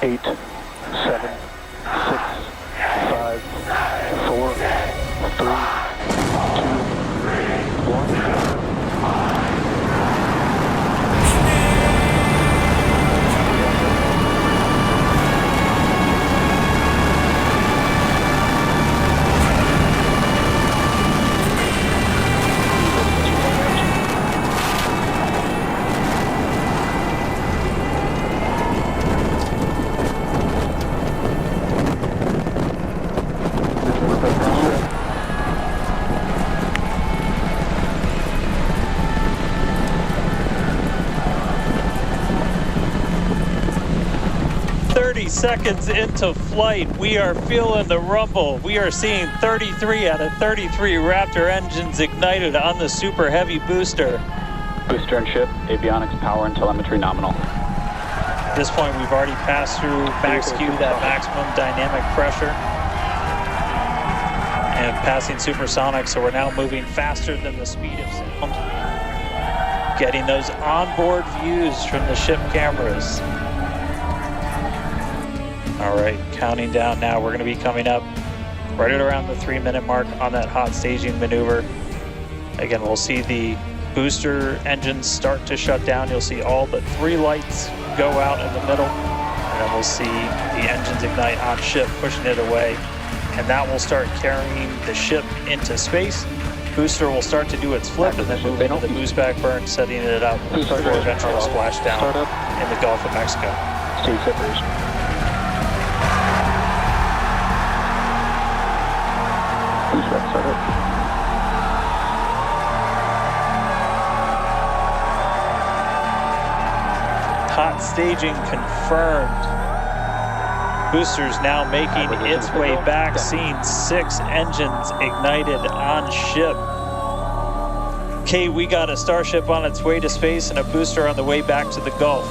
8, 7, 6, 5, 4, 3, 2, 1. Seconds into flight, we are feeling the rumble. We are seeing 33 out of 33 Raptor engines ignited on the Super Heavy booster. Booster and ship, avionics, power, and telemetry nominal. At this point, we've already passed through max Q, that maximum dynamic pressure, and passing supersonic, so we're now moving faster than the speed of sound. Getting those onboard views from the ship cameras. All right, counting down now. We're going to be coming up right at around the 3-minute mark on that hot staging maneuver. Again, we'll see the booster engines start to shut down. You'll see all but 3 lights go out in the middle, and then we'll see the engines ignite on ship, pushing it away, and that will start carrying the ship into space. Booster will start to do its flip and then move into the boost back burn, setting it up before eventually splash down in the Gulf of Mexico. Stage separation. Startup. Hot staging confirmed. Boosters now making its way back, seeing 6 engines ignited on ship. Okay, we got a Starship on its way to space and a booster on the way back to the Gulf.